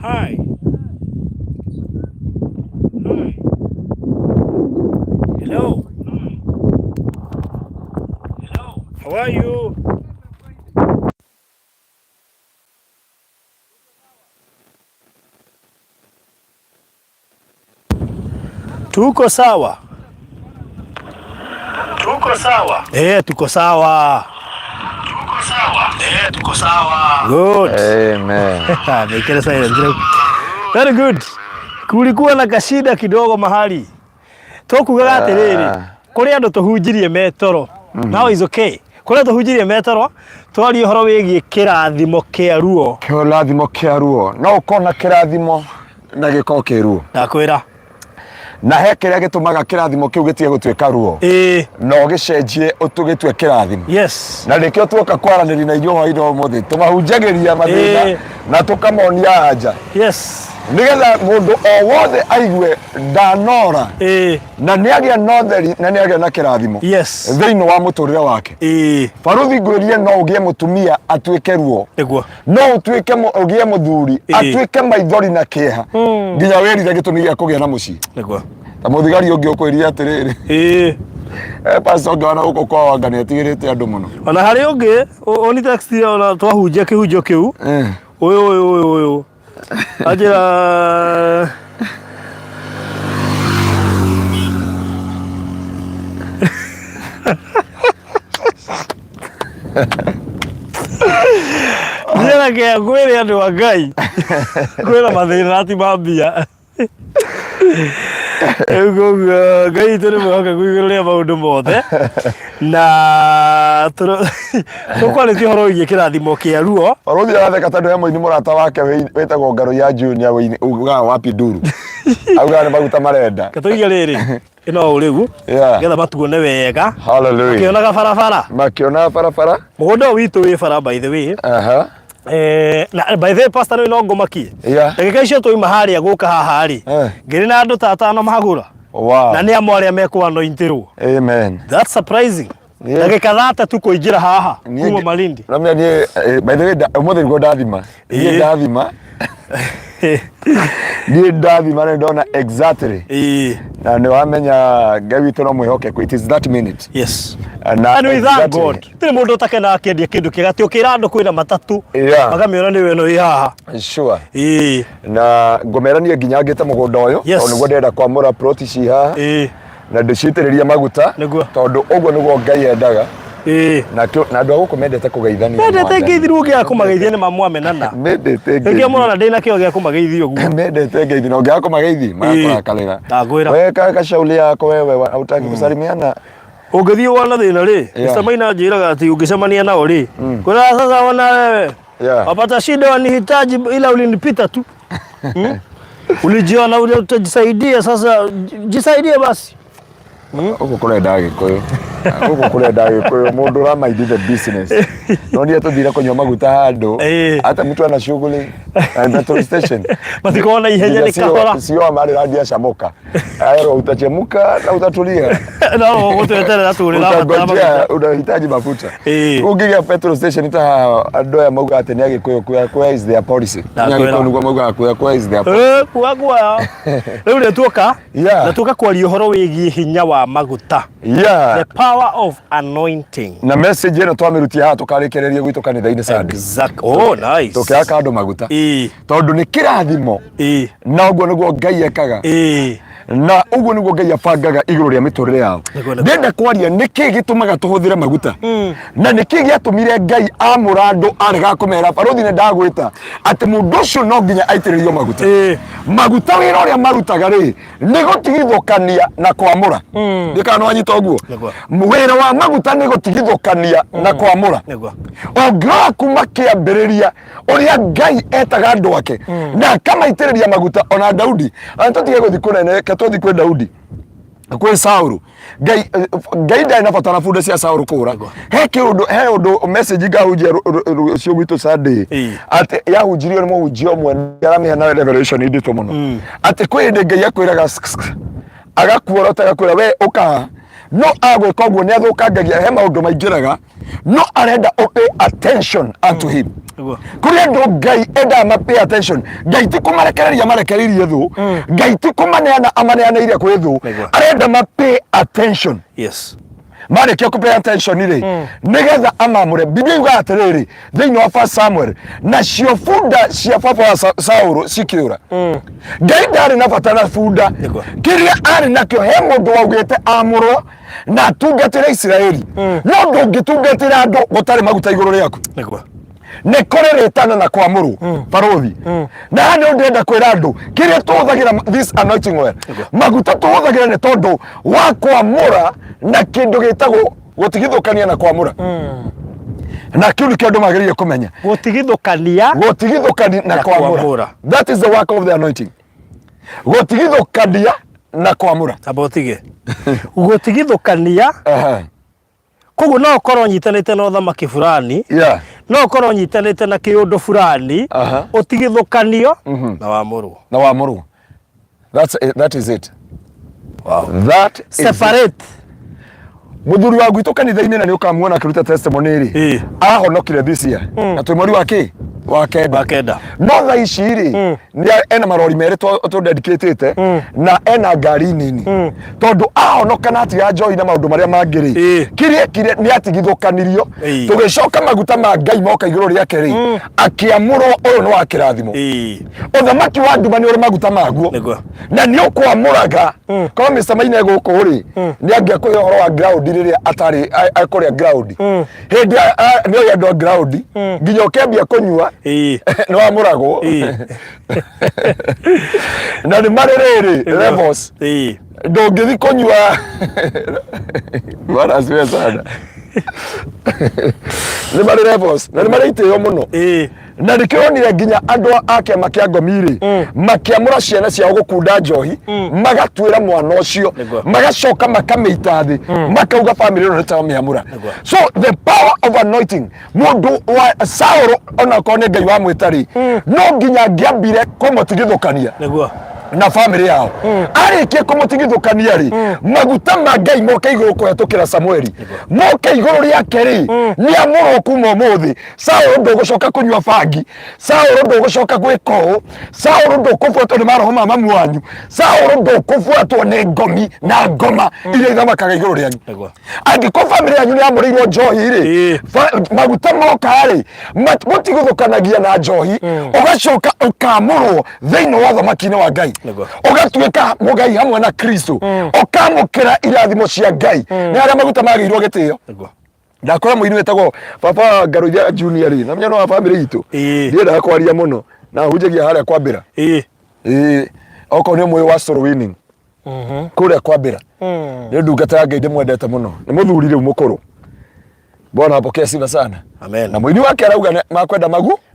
Hi. Hello. How are you? Tuko sawa. Tuko sawa. Tuko sawa. Tuko sawa. Tuko sawa. Good. Amen. Make silent. Very good. Kulikuwa na kashida kidogo mahali. Tokugaga atiriri. Kuri andu tuhunjirie metoro. Now is okay. Kuri tuhunjirie metoro, twari uhoro wigie kirathimo kia ruo. Kirathimo kia ruo. No ukona kirathimo na giko kiruo. Ndakwira. Na he kiria gitumaga kirathimo kiu gitige gutwika ruo. No gicenjie utugitwe kirathimo. Yes. Na rikio tuoka kwaraniri na irio hoido muthe tumahunjagiria mathina na tukamonia anja. Yes. Nigetha mundu o wothe aigue ndanora na niagia notheri na niagia na kirathimo. Yes. Thiini wa muturire wake. Baruthi nguririe no ugie mutumia atwike ruo. Niguo. No utwike ugie muthuri atwike maithori na kieha. Nginya werire gitumi gia kugia na mucii. Niguo. Ta muthigari ungi ukwiria atiriri. Pastor ngana uko kwa wangani atigirite andu muno. Ona hari ungi oni text ona twahunjia kihunjio kiu. Oyo. Ajira Nira ke gwere andu wa Ngai. Gwera mathina ati mambia. Ego Ngai tore mwaka kuigerea maundu mothe. Na tukwari ti horo igie kirathimo kia ruo. Baruthi aratheka tondu he muini murata wake wetagwo Ngaruiya Junior ugaga wapi nduru. Auga ni maguta marenda. Katoiga riri. Ino urigu. Getha matuone wega. Hallelujah. Makionaga barabara. Makiona barabara. Mugunda witu wi bara by the way. Na by the way pastor no ngomakie. Ndagika icio tui mahari aguka haha ri. Ngiri na andu tatano mahagura. Wow. Na ni amwe mekwa anointirwo. Amen. That's surprising. Ndagika 3 tu kuingira haha kuma Malindi. Namya ni by the way umuthe ngo ndathima. Ni ndathima. Ni ndathima na ndona exactly. Na ni wamenya Ngai witu no mwihoke it is that minute. Yes. And we thank God. Tiri mundu utakena akendia kindu kigati ukira andu kwina matatu. Magamiona ni weno i haha. Sure. Na ngomerania nginya ngite mugunda uyu oniguo ndenda kwamura plot ci haha. Na ndicitiriria maguta tondu uguo niguo Ngai endaga. Na andu agukumendete kugeithania. Mendete ngeithirwo gia kumageithia ni mamwamenana. Mendete ngeithia mwana ndina kio gia kumageithia uguo. Mendete ngeithia no gia kumageithi makurakalira. Ndagwira. Wewe kaka shauli yako wewe hautaki kusalimiana. Ungithio wana thina ri. Mr. Maina njiraga ati ungicemania nao ri. Kuna sasa wana wewe. Wapata shida wanihitaji ila ulinipita tu. Ulijiona ule utajisaidia sasa jisaidie basi. Uko kule ndagi koyo. Uko kule ndagi koyo mundu rama idi the business. No ndia tuthira kunywa maguta handu. Hata mtu ana shughuli petrol station. Matikona ihenya ni kahora. Sio amari radio shamoka. Aero utachemuka na utatulia. No, utawetera na tuli la mafuta. Unahitaji mafuta. Ukigia petrol station ita andoya mauga ateni yake kwa is their policy. Nyaki kwa mauga kwa is their policy. Kwa. Leo ndetuka. Natuka kwa lihoro wigi hinya wa maguta. The power of anointing. Na message eno twamirutia haha tukarekereria gwitu kanitha-ini Sunday. Exactly. Oh nice. Tukiaka andu maguta. Tondu ni kirathimo. Na uguo niguo Ngai ekaga. Na uguo niguo Ngai abangaga iguru ria miturire yao. Ndenda kwaria niki gitumaga tuhuthire maguta. Na niki giatumire Ngai amura andu arega kumera baruthi ne ndagwita ati mundu ucio no nginya aitiririo maguta. Maguta wira uria marutaga ri ni gutigithukania na kwamura. Ndikana wanyita uguo. Wira wa maguta ni gutigithukania na kwamura. Ongira kuma kiambiriria uria Ngai etaga andu ake na kama itiriria maguta ona Daudi antotige guthi kunene katothi kwe Daudi kwe Saulu Ngai ndai na fatana fuda cia Saulu kura he undu message ngahunjia cio gwitu Sunday ati yahunjirio ni muhunjio mwe yaramihe na revelation indito muno ati kwe ndi Ngai akwiraga agakuora utaga kwira we uka no agwe koguo ne athukangagia he maundu maingiraga no arenda pay attention unto him kuri ndo Ngai enda ma pay attention Ngai ti kumarekereria marekererie thu Ngai ti kumaneana amaneanire kwi thu arenda ma pay attention yes mareke ku pay attention ire nigetha amamure Biblia iga atiriri thiini wa 1 Samuel na cio funda cia baba Saulu cikiura Ngai ndari na batana funda kiria ari nakio he mundu waugite amuro na tungatira Israeli no ndungitungatira andu gutari maguta iguru riaku ne koreretana na kwamuru parothi na hani ndenda kwira andu kiria tuhuthagira this anointing oil maguta tuhuthagira ne tondu wa kwamura na kindu gitagwo gutigithukania na kwamura na kiu kindu magiriye kumenya gutigithukania na kwamura that is the work of the anointing gutigithukania na kwamura abotige gutigithukania koguo no korwo nyitanite na thamaki fulani no korwo nyitanite na kiundu fulani utigithukanio na wamuru that is it wow that separate muthuri wa gwitu kanitha-ini na ni ukamuona akiruta testimony ri ahonokire this year na twi mweri wa kenda no tha ici ri ni ena marori meri to dedicate na ena ngari nini tondu ahonoka na ati ajoi na maundu maria mangiri kire ni atigithukanirio tugicoka maguta ma Ngai moka iguru riake ri akiamurwo uyu ni wa kirathimo uthamaki wa nduma ni uri maguta maguo na ni ukwamuraga ko Mr. Maina guku ri ni angiakuhe horo wa ground riria atari akuria ground hindi ni oyendo ground nginya ukembia kunyua no amurago na ni marerere levels ndungithi kunyua wala asiwe sana ni mari levels na ni mari iteyo muno na ndikionire nginya andu ake makiangomiri makiamura ciana cia gukunda njohi magatwira mwana ucio magacoka makameita thi makauga family no nita miamura so the power of anointing mundu wa Saulu ona kone Ngai wa mwitari no nginya ngiambire kumutigithukania na family yao arikie kumutigithukania ri maguta ma Ngai moka iguru kuhetukira Samueli moka iguru riake ri ni amuro kuma muthi Saulu ndugucoka kunywa fangi Saulu ndugucoka gwiko Saulu ndukufuatwo ni maroho ma mamu wanyu Saulu ndukufuatwo ni ngomi na ngoma iria ithamakaga iguru rianyu angiko family yanyu ni amuriirwo njohi ri maguta moka ri mutigithukanagia na njohi ugacoka ukamurwo thiini wa thamaki-ini wa Ngai ugatuika mugai hamwe na Kristo ukamukira irathimo cia Ngai ni aria maguta magirwo gitio ndakora muini wetagwo Papa Ngaruiya Junior na mnyano wa family itu ndienda kwaria muno na hunjagia haria kwambira oko ni moyo wa soul winning kuria kwambira ni ndungata ya Ngai ndimwendete muno ni muthuri riu mukuru Bwana apokee sifa sana amen na muini wake arauga makwenda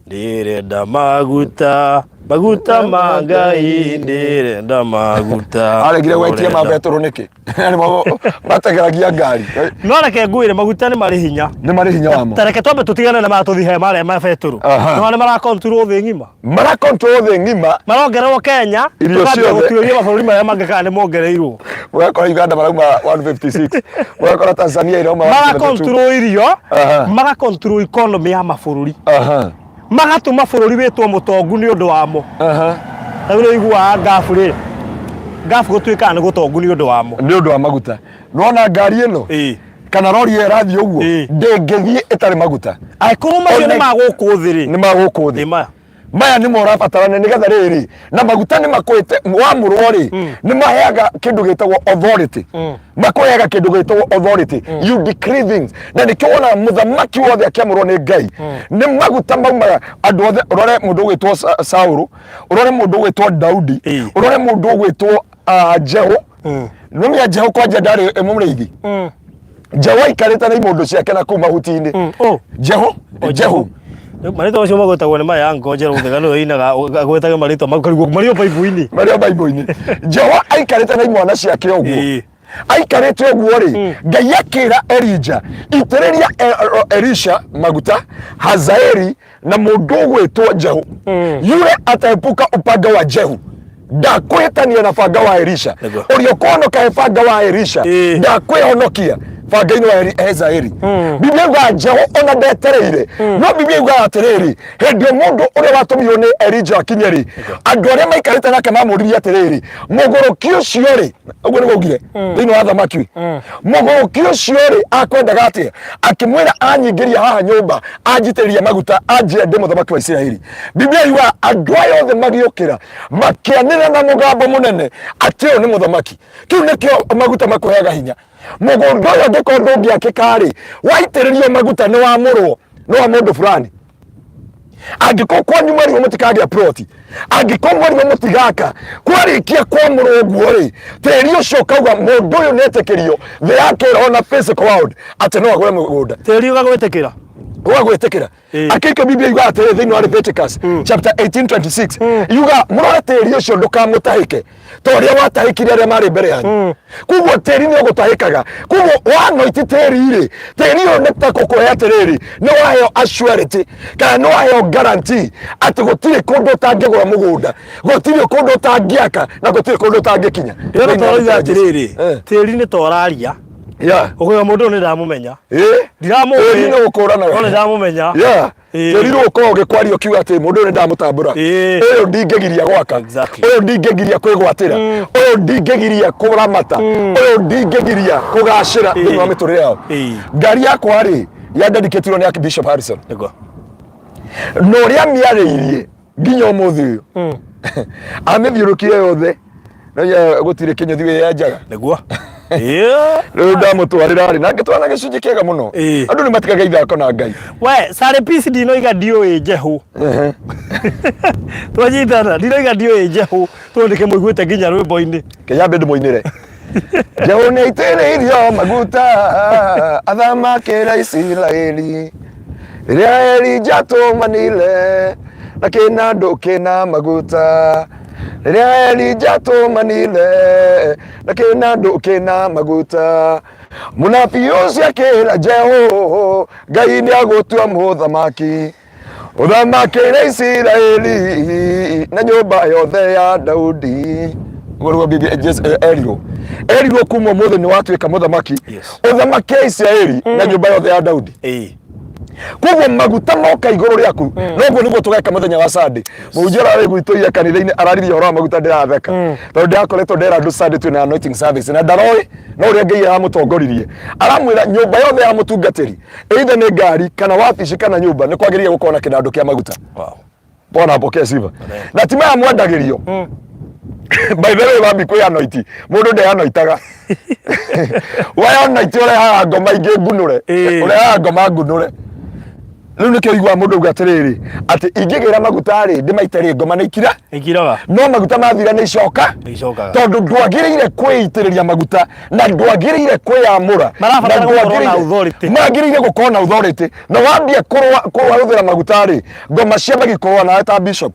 ndirenda maguta ma Ngai ndirenda maguta aregire gwetia mabetoro niki yani matageragia ngari no reke nguire maguta ni mari hinya wamo tareke twambe tutigane na matuthihe mare mabetoro no mara control thi ngima marongerwo Kenya tukambia gutioria mabũrũri maya mangĩkana nĩ mongereirwo mwakora Uganda marauma 156 mwakora Tanzania irauma mara control irio mara control economy ya mabũrũri magatuma bũrũri witwo mutongu ni undu wamo rĩu igua ngafu gũtuĩka nĩ gũtongu ni undu wamo ni undu wa maguta nona ngari ĩno kana rori ĩrathiĩ ũguo ndĩngĩthiĩ ĩtarĩ maguta aikũrũ macio nĩ magũkũ thĩ rĩ nĩ magũkũ thĩ maya ni morabatarana nigetha riri na maguta ni makwite wamurwo ri ni maheaga kindu gitagwo authority makoyaga kindu gitagwo authority you decree things na nikiona muthamaki wothe akiamurwo ni Ngai ni maguta maumaga andu othe urore mundu gwitwo Saulu urore mundu gwitwo Daudi urore mundu gwitwo Jeho numia Jeho kwa jadari emumreithi Jeho ikareta na imundu ciake na kuma hutini Jeho marito cio magwetagwo nĩ maya ngojera uthegano inaga agwetage marito makarigwo mario baibu-ini Jeho aikarite na imwana ciake ũguo aikarite ũguo ri Ngai akira Elija itĩrĩria Elisha maguta Hazaeli na mũndũ gwĩtwo Jeho yule ataepuka upanga wa Jeho ndakwĩtania na banga wa Elisha ũrĩa ũkũhonoka banga wa Elisha ndakwĩhonokia banga-inĩ wa Ezaeli. Biblia yuga Jeho ona ndetereire no Biblia yuga atĩrĩrĩ hĩndĩ mũndũ ũrĩa watũmirwo nĩ Elijah akinyeri andũ arĩa maikarĩte nake mamũririe atĩrĩrĩ mũgũrũki ũcio rĩ ũguo nĩguo augire thĩinĩ wa thamaki mũgũrũki ũcio rĩ akwendaga atĩa akĩmwĩra anyingĩria haha nyũmba anjitĩrĩria maguta anjĩre ndĩ mũthamaki wa Isiraeli. Biblia yuga andũ aya othe magĩũkĩra makĩanĩrĩra na mũgambo mũnene atĩ ũyũ nĩ mũthamaki. Kĩu nĩkĩo maguta makũheaga hinya. Mũgũnda ũyũ ndĩkorwo ndũngĩakĩka rĩ waitĩrĩrio maguta nĩ wamũrwo nĩ wa mũndũ fulani. Angĩkorwo kwanyu mwarimũ mũtikagĩa ploti angĩkorwo mwarimũ mũtigaka kwarĩkia kwamũrwo ũguo rĩ tĩri ũcio kauga mũndũ ũyũ nĩetĩkĩrio thĩ yake on a physical world atĩ no agũre mũgũnda tĩri ũgagwĩtĩkĩra ũgagwĩtĩkĩra. Akĩrĩkia Biblia yuga atĩrĩ thĩinĩ wa Leviticus chapter 18:26 yuga mũrore tĩri ũcio ndũkamũtahĩke ta ũrĩa watahĩkire arĩa marĩ mbere yanyu. Koguo tĩri nĩ ũgũtahĩkaga. Koguo wanoiti tĩri-rĩ tĩri ũyũ nĩ ta gũkũhe atĩrĩrĩ nĩ waheo assurity kana nĩ waheo guarantee atĩ gũtirĩ kũndũ ũtangĩgũra mũgũnda gũtirĩ kũndũ ũtangĩaka na gũtirĩ kũndũ ũtangĩkinya. Rĩrĩa tũroiga atĩrĩrĩ tĩri nĩ ta ũraria ũgũo mũndũ nĩ ndamũmenya ndiramũmenya nĩ ũkũranaga no nĩ ndamũmenya tĩri ũkorwo ũgĩkwaria ũkiuga atĩ mũndũ nĩ ndamũtambũra ũyũ ndingĩgiria gwaka ũyũ ndingĩgiria kwĩgwatĩra ũyũ ndingĩgiria kũramata ũyũ ndingĩgiria kũgacĩra thĩinĩ wa mĩtũrĩre yao. Ngari yakwa rĩ yandandĩkĩtirwo nĩ Archbishop Harrison na ũrĩa mĩarĩirie nginya ũmũthĩ ũyũ amĩthiũrũkire yothe gũtirĩ kĩnyũthi ya njaga nĩguo rĩu ndamũtwarĩra rĩ na ngĩtwara gĩcunjĩ kĩega mũno andũ nĩ matigaga ithako na Ngai. We Sare Peace ndinoiga ndiũĩ Jeho twanyitana ndinoiga ndiũĩ Jeho tondĩke mũiguĩte nginya rwĩmbo-inĩ kĩnyambe ndĩmũinĩre Jeho nĩaitĩrĩirio maguta athamakĩra Isiraeli rĩrĩa Elijah atũmanire na kĩnandũ kĩna maguta rĩrĩa Elijah atũmanire na kĩnandũ kĩna maguta mũnabii ũcio akĩĩra Jeho Ngai nĩagũtua mũthamaki ũthamakĩre Isiraeli na nyũmba yothe ya Daudi. Ũguo Biblia erirwo kuma ũmũthĩ nĩ watuĩka mũthamaki ũthamake Isiraeli na nyũmba yothe ya Daudi. Koguo maguta moka igũrũ rĩaku noguo nĩguo tũgeka mũthenya wa Sunday. Mũhunjia ũrarĩ gwitũ kanitha-inĩ araririe ũhoro wa maguta ndĩratheka tondũ ndakoretwo ndera andũ Sunday twĩna anointing service na ndaroĩ no ũrĩa Ngai aramũtongoririe aramwĩra nyũmba yothe ya mũtungatĩri either nĩ ngari kana wabici kana nyũmba nĩ kwagĩrĩire gũkorwo na kĩnandũ kĩa maguta. Bwana apokee sifa na ti maya mwandagĩrio by the way wambi kwĩ anointi mũndũ ndeanoitaga wayanoiti ũrehaga ngoma ingĩ ngunũre ũrehaga ngoma ngunũre. Rĩu nĩkĩo igua mũndũ auga atĩrĩrĩ atĩ ingĩgĩra maguta rĩ ndĩmaitĩrĩrie ngoma nĩ ikiraga no maguta mathira nĩ icoka tondũ ndwagĩrĩire kwĩitĩrĩria maguta na ndwagĩrĩire kwĩyamũra magĩrĩire gũkorwo na authority na wambia kũhũthĩra maguta rĩ ngoma ciambagia kũrũa nawe ta bishop.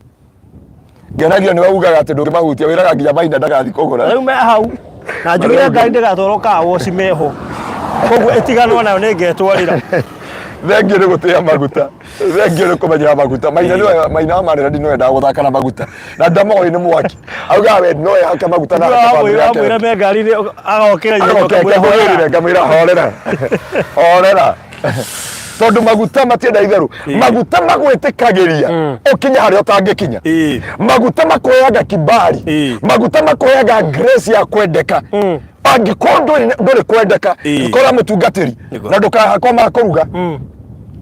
Ngenagio nĩ waugaga atĩ ndũngĩmahutia wĩraga nginya maina ndagathi kũgũra rĩu me hau na njugire Ngai ndĩgatwarwo kawoci meho koguo ĩtiganwo nayo nĩ ngetwarĩra. Thengio nĩ gũtĩa maguta thengio nĩ kũmenyera maguta maina amarĩra ndino endaga gũthaka na maguta na ndamoĩ nĩ mwaki augaga we no ehake maguta na mwĩra me ngari-inĩ agokĩra ngamwĩra horera tondũ maguta matienda itherũ maguta magwĩtĩkagĩria ũkinya harĩa ũtangĩkinya maguta makuheaga kibali maguta makuheaga grace ya kwendeka angĩkorwo ndũrĩ kwendeka ikora mũtungatĩri na ndũkahakwo ma kũruga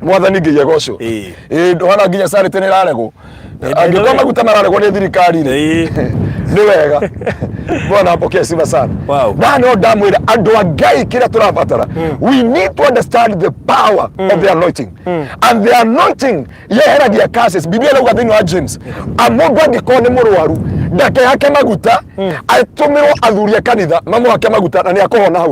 mwathani Ngai agocwo ndũhana nginya Sare tene ĩraregwo angĩkorwo maguta mararegwo nĩ thirikari-rĩ nĩ wega. Bwana apokee sifa sana. Na no ndamwĩra andũ a Ngai kĩrĩa tũrabatara we need to understand the power of the anointing and the anointing yeheragia curses. Biblia ĩrauga thĩinĩ wa James mũndũ angĩkorwo nĩ mũrwaru ndakehake maguta atũmĩrwo athuri a kanitha mamũhake maguta na nĩ akũhona hau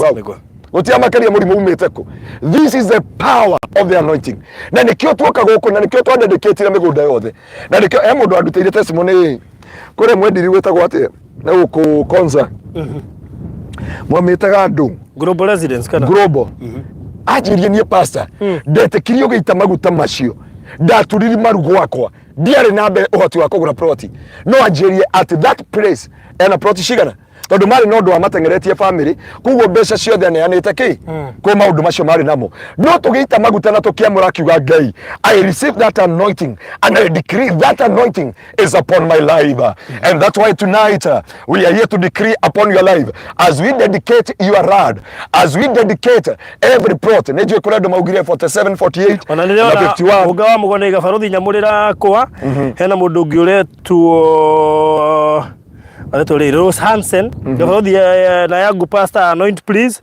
gũtirĩ makĩria mũrimũ umĩte kũ. This is the power of the anointing na nĩkĩo tuoka gũkũ na nĩkĩo twandĩkĩtire mĩgũnda yothe na nĩkĩo mũndũ andutĩire testimony kũrĩa mwendiri wĩtagwo atĩa na gũkũ Konza mwamĩtaga andũ global residence kana global anjĩrie niĩ pastor ndetĩkirio gĩita maguta macio ndaturiri maru gwakwa ndiarĩ na mbere ũhoti wa kũgũra ploti no anjĩrie at that place ena ploti cigana tondu mari no ndo amatengeretie family kugo mbeca ciothe aneanite ki kwa maundu macio mari namo no tugiita maguta na tukiamura kiuga Ngai I receive that anointing and I decree that anointing is upon my life and that's why tonight we are here to decree upon your life as we dedicate your rod as we dedicate every plot neje kuredo maugiria 47 48 ona nile ona 51 ugawa mugone igabaruthi nyamurira kwa hena mundu ungi uretu Aletole Rose Hansen, gabaruthi na yangu pastor anoint please.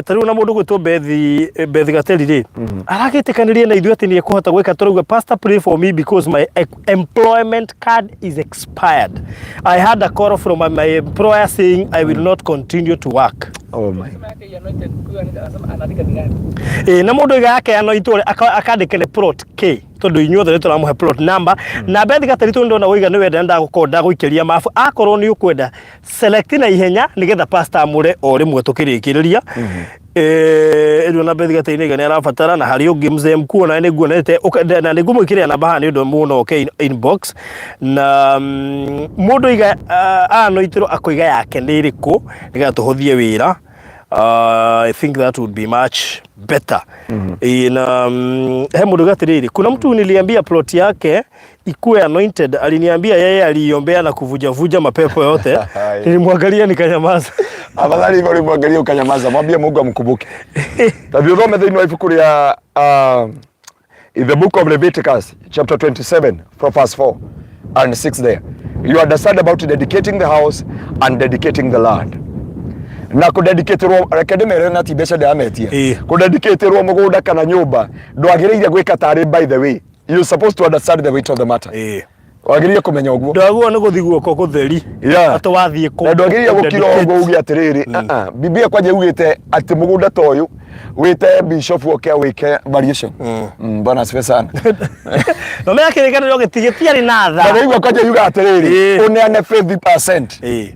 Tariu na mundu gwitwo Bethi Gateli ri aragitikanĩria na ithuĩ atĩ nĩ ekũhota gwĩka tũrauga pastor pray for me because my employment card is expired. I had a call from my employer saying I will not continue to work. Oh my. Na mundu yake anointwo akandĩkĩre plot K tondu inyuothe tũramũhe plot number na Bethi Gateli tondu ndona ũiga nĩ wenda nda gũkonda gũikĩria mafu akorwo nĩ ũkwenda select na ihenya nĩgetha pastor amũre o rĩmwe tukĩrĩkĩrĩria ndio na Bethi Gateli nĩ arabatara na hari ũngĩ mzee mkuu na nĩ nguonete na nĩ ngũmwĩkĩrĩra namba haha nĩ ũndũ mũno okay inbox na mundu iga anointirwo akoiga yake nĩ ĩrĩkũ nĩgetha tũhũthie wĩra. I think that would be much better. He mundu gatiriri kuna mtu niliambia plot yake ikuwe anointed, aliniambia yeye aliombea na kuvuja mapepo yote. Nilimwangalia nikanyamaza. Afadhali hivyo ulimwangalia ukanyamaza, mwambie Mungu amkumbuke. Tabio thome thĩinĩ wa ibuku rĩa in the book of Leviticus chapter 27 from verse 4 and 6 there. You understand about dedicating the house and dedicating the land. Na kudedicate-rwo rekendemere na tibesha de ametia kudedicate-rwo mugunda kana nyumba ndwagiriire gwika tari by the way you supposed to understand the weight of the matter wagiriire kumenya uguo ndwaguo ni guthiguo ko gutheri ato wathie ko ndwagiriire gukira uguo ugi atiriri biblia kwaje ugite ati mugunda toyu wite bishop woke wike variation bana asifiwe sana no me akirikana ndio gitigitia ri na tha ndio kwaje yuga atiriri uneane 50%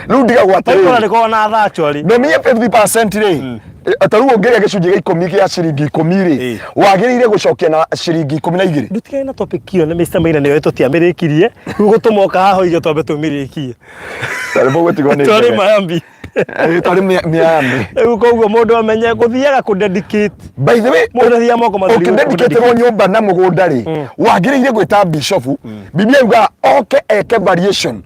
Ludiga gwatiriri Pari ko na tha actually no mie 50% ri ataruo ngeria gicunje gĩa 10 gĩa ciringi 10 ri wagiriire gucokia na ciringi 12 ndutike na topic iyo na Mr. Maina niwe tutiamirikirie gutumoka haho ige twambe tumirikie tarimo gutigone tari mayambi tari miambi koguo mundu amenye guthiaga ku dedicate by the way mundu thia moko mathiri dedicate ro nyumba na mugunda ri wagiriire gwita bishop biblia yuga okay eke variation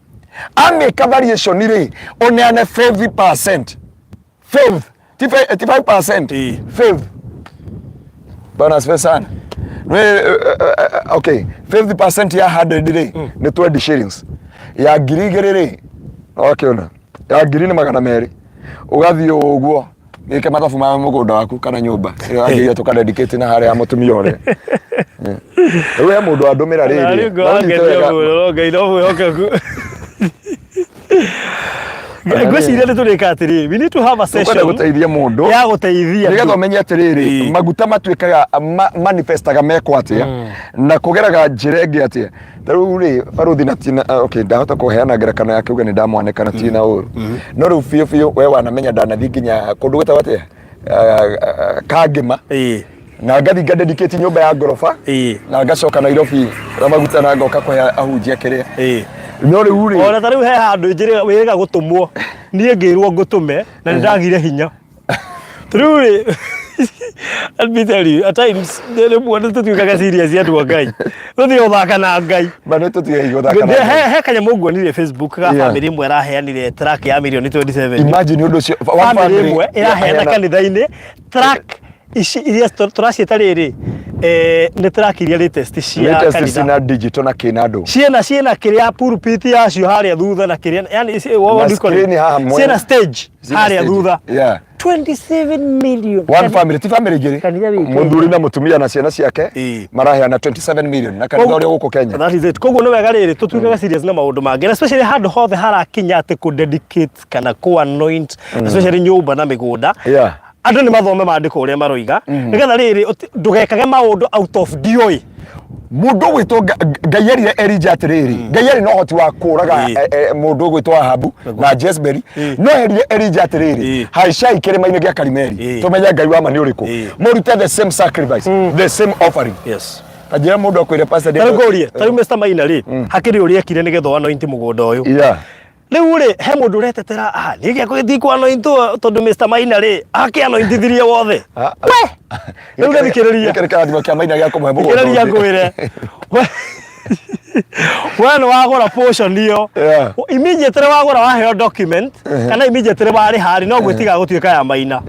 ameka variation ire oneane 50% 55% 5 bana sana okay 50% ya 100 ire ni 20 shillings ya girigirire okay ona ya girine magana meri ugathio uguo gike mathabu ma mugunda waku kana nyumba agiye tukadedicate na hari ya mutumia ore we mundu andumira riri ngai no oke gweciria turika atiri we need to have a session guteithia mundu ya guteithia nigetha umenye atiriri maguta matuikaga manifestaga meko atia na kugeraga njirenge atia taru ri baruthi na tina okay ndahota kuheana ngerekano yake uga ni ndamwaneka na tina uru no ru fio we wanamenya ndanathi nginya kundu gutawa atia kagima na ngathi dedicate nyumba ya ngorofa na ngacoka Nairobi na maguta na ngoka kwa ahunjia kiria no ri uri ona tariu he handu njire wega gutumwo nie ngirwo ngutume na ndagire hinya tariu I'll be tell you, at times they want to tuikaga serious ya tu Ngai tuthi uthaka na Ngai bana tuthi uthaka na he kanya mungu ni Facebook ga family imwe raheanire track ya million 27 imagine undu cio family imwe iraheana kanitha-ini track ici iria turacieta riri ni track iria latest cia kanitha na digital na kinado ciena kiria pulpit ya cio haria thutha na kiria yani ciena stage haria thutha 27 million one family ti family giri muthuri na mutumia na ciana ciake maraheana 27 million na kanitha uria guko Kenya that is it koguo no wega riri tutuikaga serious na maundu mangi especially handu hothe harakinya ati ku dedicate kana ku anoint especially nyumba na migunda andu ni mathome maandiko uria maroiga nigetha riri ndugekage maundu out of dioi mundu gwitwo Ngai erire Elijah atiriri Ngai eri no hoti wa kuraga mundu gwitwo Ahabu na Jezebel no erire Elijah atiriri haica ikirima-ini gia Karimeli tumenya Ngai wa ma ni uriku murute the same sacrifice the same offering Tajira mundu akwire pastor de tarugorie taru Mr Maina ri hakiri uri ekire nigetho anoint mugunda uyu riu ri he mundu retetera ni gya kuthi ku anoint tondu Mr Maina ri ake anointithirie wothe we riu ndithikiriria kirathimo kia Maina gya kumuhe mugunda kiriria ngwire when wagora portion niyo immediately wagora waheo document kana immediately bari hari no gwitiga gutuika ya Maina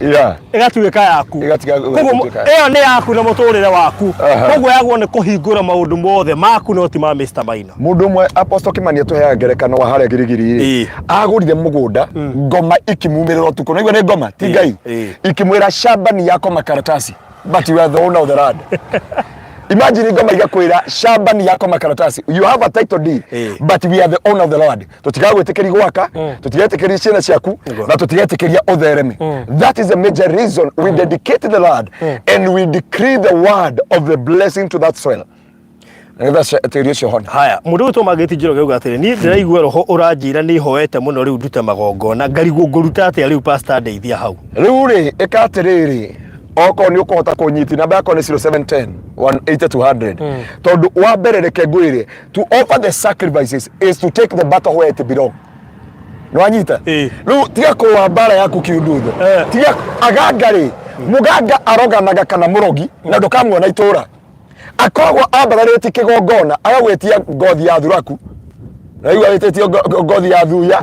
igatuika yaku koguo iyo ni yaku na muturire waku koguo yagwo ni kuhingura maundu mothe maku no ti ma Mr Maina. Mundu mwe Apostle Kimani tuheaga ngerekano wa haria girigiri agurire mugunda ngoma ikimumirira utuko no igwe ni ngoma ti ngai ikimwira shamba ni yako makaratasi but you are the owner of the land. Imagine ngoma igakwira shamba ni yako makaratasi. You have a title deed but we are the owner of the land. Tutigagwetekeria gwaka, tutigetekeria ciana ciaku na tutigetekeria uthereme. That is a major reason we dedicate the land and we decree the word of the blessing to that soil. Haya mundu to mageti jiro geuga atire ni ndiraigua roho uranjira ni hoete muno riu ndute magongona ngarigwo nguruta atia riu pastor ndeithia hau riu ri ikatiriri oko ni ukohota kunyiti namba yako ni 0710 180 200 tondu wa mbere reke ngwire to offer the sacrifices is to take the battle where it belong. No anyita riu tiga kwa bara yaku kiundutho tiga agangari muganga aroganaga kana murogi na ndukamwona itura akoragwo ambatharĩtie kĩgongona agagwetia ngothi ya thuraku na igua wĩtĩtio ngothi ya thuya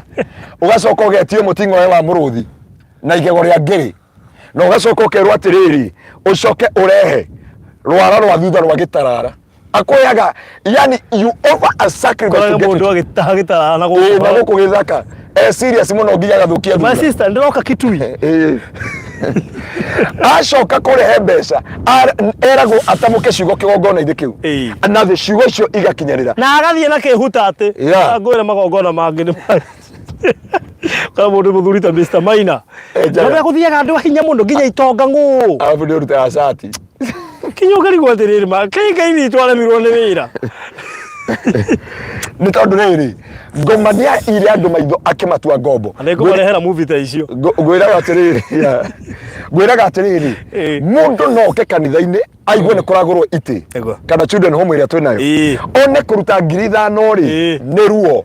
ugacoka ũgetio mũting'o wa mũrũthi na igego rĩa ngĩrĩ na ugacoka ũkerwo atĩrĩrĩ ucoke urehe rwara rwa thutha rwa gĩtarara akoyaga yani you offer a sacrifice to get gĩtarara na gũkũ gĩthaka serious muno nginya gathukia thutha. My sister ndiroka kitui acoka kurehe mbeca eragwo atamuke ciugo kigongona ithĩ kiu na thĩ ciugo icio igakinyarĩra na agathie na kihuta ati ngwĩre magongona mangĩ nĩ kana mundu muthurita Mr Maina ndio guthiaga andu hinya muno nginya itonga ngũ afu ndio ruta asati kinyo karigwo atirĩrĩ ma kai ni twaremirwo nĩ wĩra ni tondu riri ngoma nia ile andu maitho akimatua ngombo ngomorehera movie ta icio ngwiraga atiriri ngwiraga atiriri mundu no ke kanitha-ini aigwe ni kuragurwo iti kana children home iria twinayo one kuruta 5,000 ri ni ruo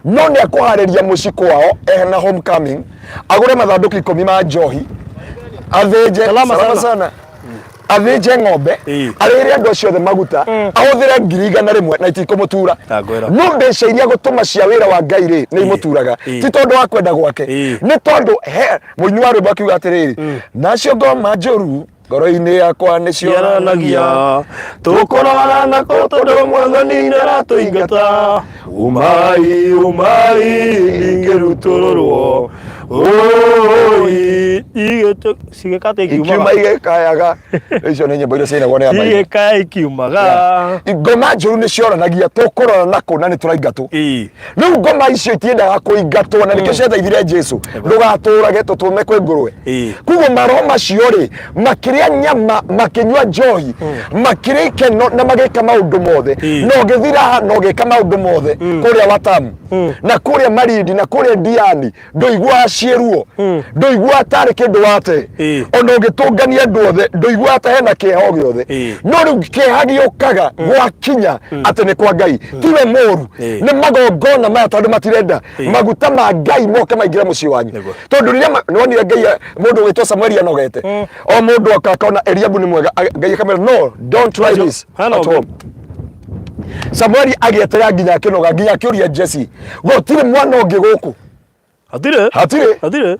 no ni akuhariria muci kwao na homecoming agure mathanduku 10 ma njohi athinje salama sana athinje ng'ombe arĩre andũ acio othe maguta ahũthĩre 100,000 na itikũmũtura no mbeca iria gũtũma cia wĩra wa Ngai rĩ nĩ imũturaga ti tondũ wa kwenda gwake nĩ tondũ mũini wa rwĩmbo akiuga atĩrĩrĩ nacio ngoma njũru ngoro-inĩ yakwa nĩ cioranagia tũkũrora na tondũ Mwathani nĩaratũingata umai ingĩrutũrũrwo sigekate ikiuma igekayaga icio nĩ nyĩmbo iria ciinagwo nĩ amai igeka ikiumaga ngoma njũru nĩ cioranagia tũkũrora nako na nĩ tũraingatwo rĩu ngoma icio itiendaga kũingatwo na nĩkĩo ciateithire Jesu ndũgatũrage tũtũme kwĩ ngũrwe koguo maroho macio rĩ makĩrĩa nyama makĩnyua njohi makĩrĩa ikeno na magĩka maũndũ mothe no gĩthira no gĩka maũndũ mothe kũrĩa Watamu na kũrĩa Marindi na kũrĩa Diani ndũigua ciĩruo ndũigua atarĩ kĩndũ wate ona ũgĩtũngania andũ othe ndũigua ata hena kĩeha gĩothe no rĩu kĩeha gĩũkaga gwakinya atĩ nĩ kwa Ngai tiwe mũru nĩ magongona maya tondũ matirenda maguta ma Ngai moke maingĩre mũciĩ wanyu tondũ rĩrĩa nĩwonire Ngai mũndũ wĩtwo Samueli anogete o mũndũ akakona Eliabu nĩ mwega Ngai akamwĩra no don't try this at home. Samueli agĩetera nginya akĩnoga nginya akĩũria Jesse gũtirĩ mwana ũngĩ gũkũ hatire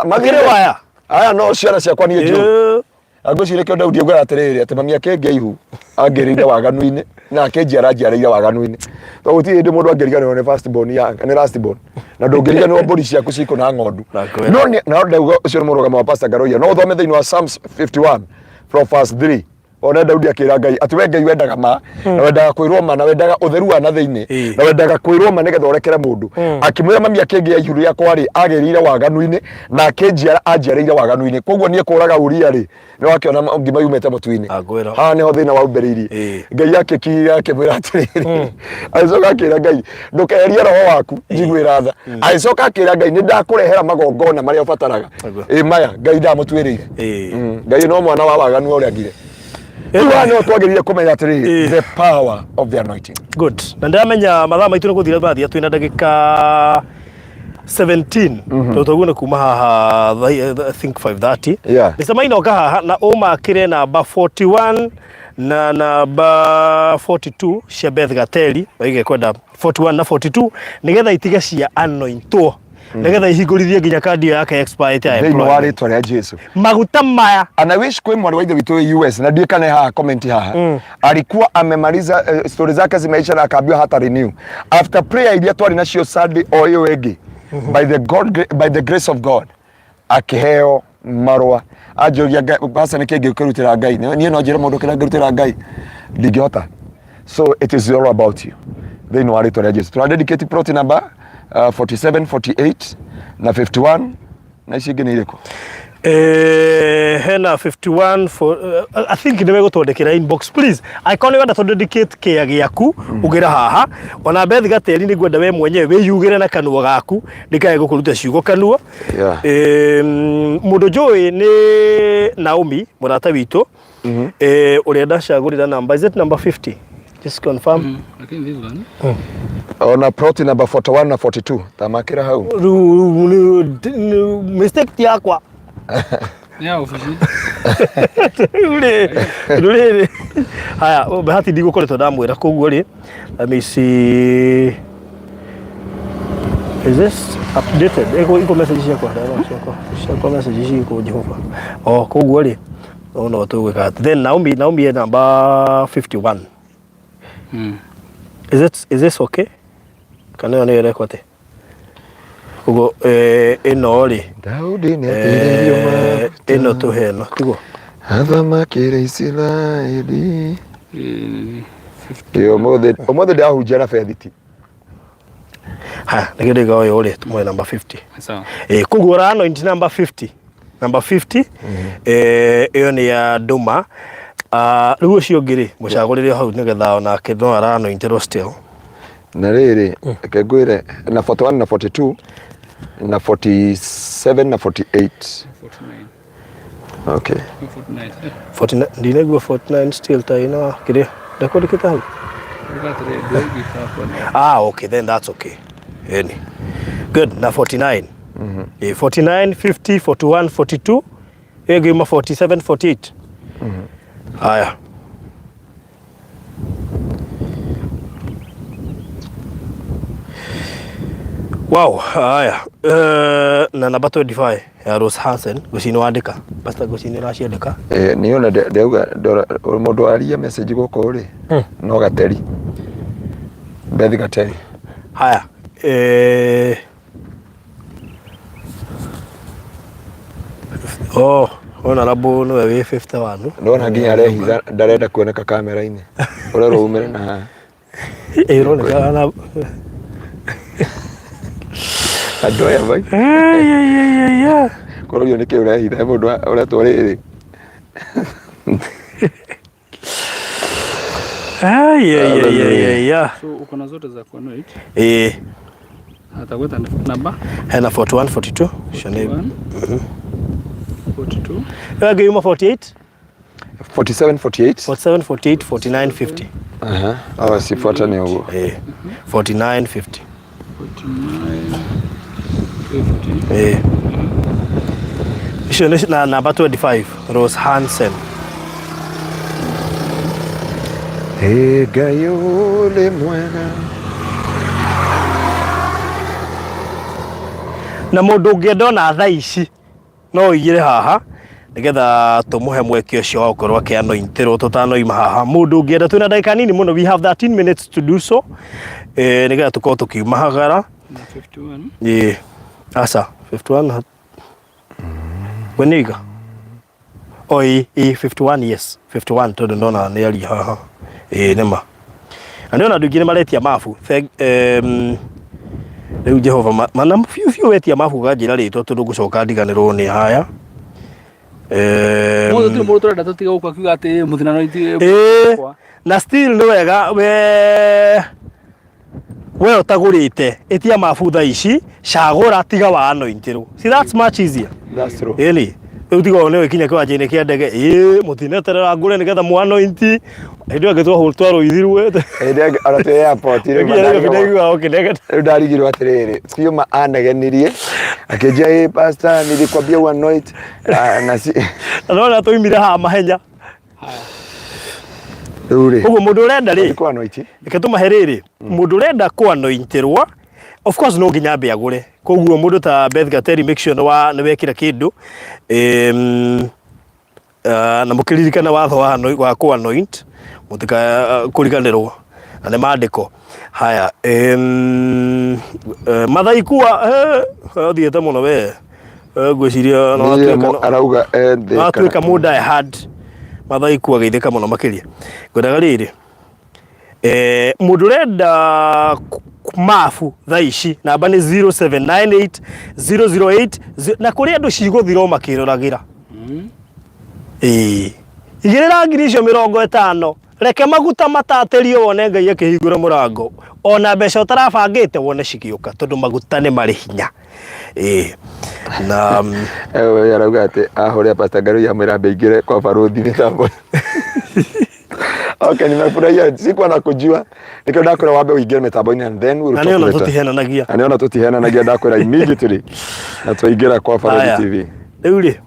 mathire waya aya no ciana ciakwa niĩ njũru agũcire kĩo Daudi auga atĩrĩrĩ atĩ mami ake ngeihu angĩrĩire waganu-inĩ na akĩnjiara njiarĩire waganu-inĩ to gũtirĩ hĩndĩ mũndũ angĩriganĩrwo nĩ first born ya nĩ last born na ndũngĩriganĩrwo mbũri ciaku cikũ na ng'ondu no na ndauga ũcio nĩ mũrũgamo wa Pastor Ngaruiya no ũthome thĩinĩ wa Psalms 51 from verse 3 ona Daudi akĩra Ngai atĩ we Ngai wendaga ma na wendaga kwĩrwo ma na wendaga ũtheru wa na thĩinĩ na wendaga kwĩrwo ma nĩgetha ũrekere mũndũ akĩmwĩra mami akĩngĩa ihuru yakwa rĩ agĩrĩire waganu-inĩ na akĩnjiara anjiarĩire waganu-inĩ koguo niĩ kũraga Uria rĩ nĩ wakĩona ngima yumĩte mũtu-inĩ haha nĩho thĩna waumbĩrĩirie Ngai akĩkirire akĩmwĩra atĩrĩrĩ agĩcoka akĩra Ngai ndũkeherie roho waku njiguĩra tha agĩcoka akĩra Ngai nĩ ndakũrehera magongona marĩa ũbataraga maya Ngai ndamũtuĩrĩire Ngai no mwana wa waganu ũrĩa ngire tuwa no twagiririe kumenya atiri the power of the anointing. Good. Na ndamenya mathaa maitu niguthira bathia twina ndagika 17 totogune kuma haha I think 5:30 nisemaina okaha na oma kire namba 41 na namba 42 cia Beth Gateli baige kwenda 41 na 42 nigetha itiga cia anointwo nigetha ihingurithie nginya kandi yake expire ya employment wale tore Jesu maguta maya ana wish kwe mwana waithe witu US na ndiye kana haha comment haha alikuwa amemaliza story zake zimeisha na akaambiwa hata renew after prayer ilia twari nacio Sunday o hiyo egi by the grace of God akiheo marwa ajoria basa nikenge kurutira Ngai nie no njira mundu kira ngurutira Ngai ndingihota so it is all about you then wale tore Jesu tuna dedicate plot number 47 48 na 51 na ici ngene iriko hena 51 for I think newe gutondekera inbox please I can't wenda to dedicate kia giaku ugira haha ona Beth Gateli ni gwenda we mwenyewe we yugire na kanua gaku ndikae gukuruta ciugo kanua mundu joy ni Naomi murata witu uri ndacagurira number is it number 50 just confirm I think this one ona plot number 41 na 42 tamakira hau mistake yakwa yeah officially ule haya bahati ndigukoretwo ndamwira koguo ri let me see is this updated iko message yakwa shako message iko Jehova koguo ri no tugwika then Naomi number 51 is this okay kana ni record ugo ino ri Daudi ni atirio ino tuheno tigo athama kire Israeli yo mothe ndahunjia bethiti ha nigede gawe uri tumwe number 50 sawa kugura anoint number 50 iyo ni ya Duma riu cio ngiri mucagurire hau nigetha ona kino ara anointed still na riri kegwire na 41 na 42 na 47 na 48 49 okay 49 ndinegwa 49 still taina kire record kita hau okay then that's okay any good na 49 49 50 41 42 egima 47 48 haya wow haya na namba 25 ya Rose Hansen gucini wandika basta gucini raciandika niona ndauga mundu aria message goko ri no Gateli Beth Gateli haya ona rabo no we 51 ndona nginya arehitha ndarenda kuoneka kamera-ini urero umere na ironeka na adoya bai kororio nike urehitha mundu uretwo riri so uko na zote za kwa anoint atagweta namba hena 41 42 shane 42 ageyuma 48 47 48 47 48 49 50 awa sifuatane huko 49 50 49 50 na namba 25 Rose Hansen Gayole mwega na mundu ungiendona thaa ici no igire haha nigetha tumuhe mweke ucio wa gukorwo akianointirwo tutanoima haha mundu ungienda twina ndagika nini muno we have 13 minutes to do so nigetha tukorwo tukiumahagara 51 asa 51 weniga oi 51 yes 51 tondu ndona ni ali haha nema andona ndugire maletia mafu riu Jehova mana fiu wetia mafu ganjira rito tondu gucoka ndiganirwo ni haya mudo tiri mudo turenda tutiga gukwa kiuga ati muthinano iti na still no wega we utagurite etia mafu tha ici cagura tiga wa anointirwo see that's much easier that's true really utigo ne wekinya kwa jine kia ndege mutineterera ngure nigetha mwanointi ndio agitwa hultwaro ithirwe ndio arate airport ile ndarigirwo atiriri fiuma anegenirie akija pastor nilikwambia anoint na si no tuimire ha mahenya uguo mundu urenda ri kwa anoint ikatumaheriri mundu urenda kwa anointirwa of course no nginya mbe agure koguo mundu ta Beth Gateri make sure ni wekira kindu na mukiririkana watho wa ku anoint mutika kuriganirwo na ne maandiko haya mathaikua thiete muno we gwiciria no arauga atuika mundu I had mathaikua geithika muno makiria ngwendaga riri mundu renda mafu thaici namba ni 0798 008 na kuri andu ciguthirwo makiroragira igirira ngiri icio 50 reke maguta matatirio wone Ngai akihingura murango ona mbeca utarabangite wone cigiuka tondu maguta ni mari hinya na arauga ati ahore pastor Ngaruiya amwira mbeingire kwa baruthi ni tambo. Okay, nimefurahia sikuwa nakujua nikio ndakora wambe uingire mitambo-ini and then we'll talk later. Aniona tutihenanagia ndakora immediately na twaingira kwa Farogi TV. Riu ri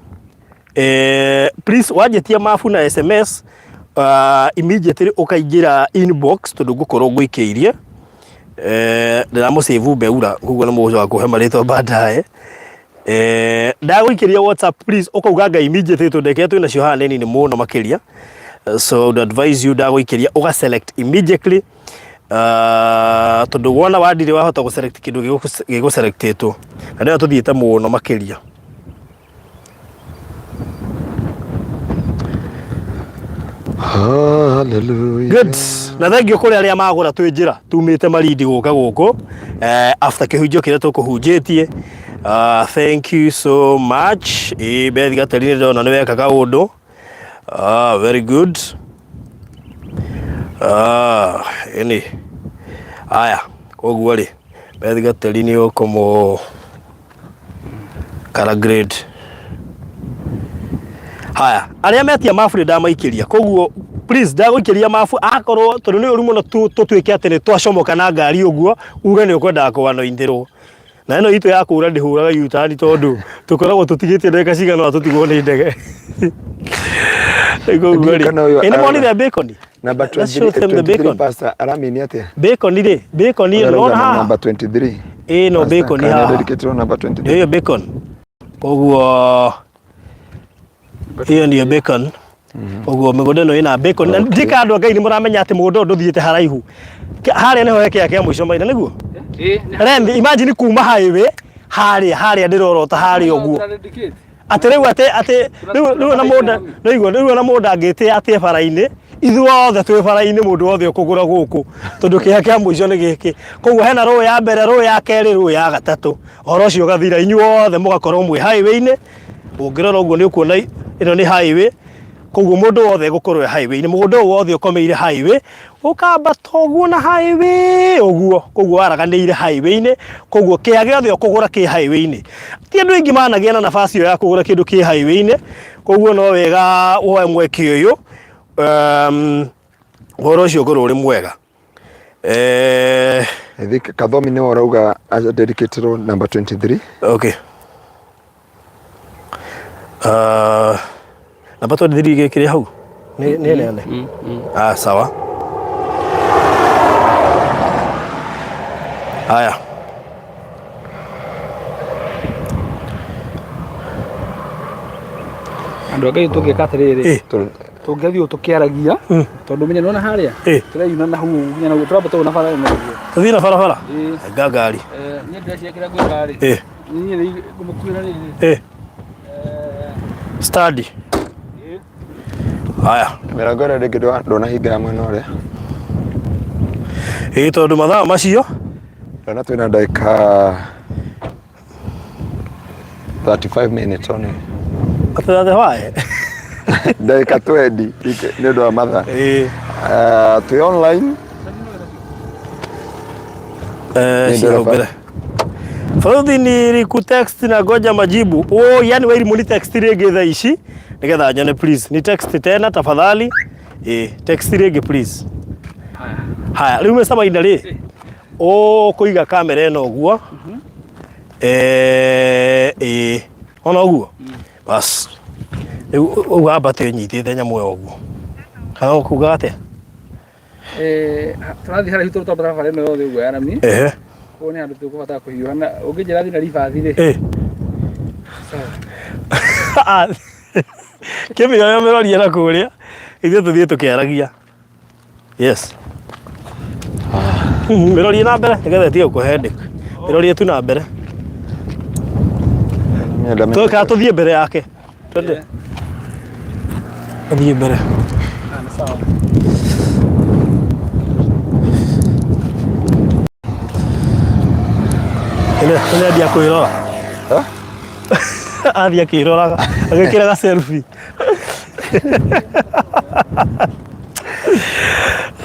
please wajetia mafu na SMS immediately ukaingira inbox tondu ngukorwo ngwikiirie ndiramu save beura gugu na mujo wa kuhe marito baadaye ndagwikiria WhatsApp please ukauga immediately tondeke twina cio haneni ni muno makiria. So I would advise you ndagwikiria uga select immediately tondu wona wadire wahota gu select kindu gigu selectetwo na ndio tuthiete muno makiria. Hallelujah. Good. Na thank you kuri aria magura twinjira tumite marindi guka guku after kihunjio kire tukuhunjitie thank you so much Beth Gateri ndona ni wekaga undu very good ini aya koguo ri Beth Gateri ni ukomo kara grade haya aria metia mafu ndamaikiria koguo please ndagwikiria mafu akorwo tondu ni uri muno tutwike ati ni twacomoka na ngari uguo uge ni ukwendaga kuanointirwo na ino itu ya kura ndihuraga yutani tondu tukoragwo tutigitie ndeka cigana na tutigwo ni ndege ene moni the bacon number 23 pastor aramini ate bacon ri bacon ni no ha number 23 no bacon ni ha dedicated number 23 hiyo bacon koguo hiyo ndio bacon koguo migode no ina bacon na ndika andu Ngai ni muramenya ati mugondo nduthiete haraihu haria niho yake yake mwisho maina niguo rendi imagine kuma highway haria ndirorota haria uguo ati riu ati riu na muda niguo riu na muda ngite ati bara-ini ithuothe twi bara-ini mundu wothe ukugura guku tondu kia mwisho ni giki koguo hena roho ya mbere roho ya keri roho ya gatatu oro cio gathira inyuothe mugakorwo mwi highway-ini ungirora uguo ni ukuona ino ni highway koguo mundu wothe gukorwo highway ni mundu wothe ukomeire highway ukamba toguo na highway uguo koguo araganiire highway-ini koguo kia giothe ukugura ki highway-ini ti andu ingi managia na nafasi ya kugura kindu ki highway-ini koguo no wega woe mweki uyu horo ucio ngoro uri mwega I think Kathomi ni orauga dedicated number 23 okay namba 23 gikiria hau ni nene sawa haya andu Ngai tugikatiriri tungethi tukiaragia tondu menya nona haria tureyuna na hu nyana gutrapa to na fara na tuthi na fara ngari ni ndeciakira gwe ngari ni gumukwira ni study haya miragora ndikidwa ndona hinga mwena uria tondu mathaa macio ndona twina ndagika 35 minutes only atathe wae ndagika 20 ni ndo mathaa twi online sio bere Faudhi nilikutext na goja majibu. Oh, yani wewe muni text rege tha ici. Nigetha nyone please. Ni text tena tafadhali. Text rege please. Haya, riu umesema inda ri. Oh, kuiga kamera eno guo. Ona guo. Bas. Riu ugamba te nyitite nyamu yo guo. Kana kuga atia? Turathi hara hitu tondra bara eno yothe guo yarami. Kuone andu tukubata kuhiũha ũngĩnjĩra thiĩ na ribathi rĩ. Sawa. Kĩmĩoyo mĩrorie na kũrĩa ithuĩ tũthiĩ tũkĩaragia. Yes. Mĩrorie na mbere nĩgetha ĩtige gũkũhe mĩrorie tu na mbere. Tũka tũthiĩ mbere yake. Twende. Tũthiĩ mbere. Sawa. Ele dia kuirora. Adia kuirora. Agekira selfie.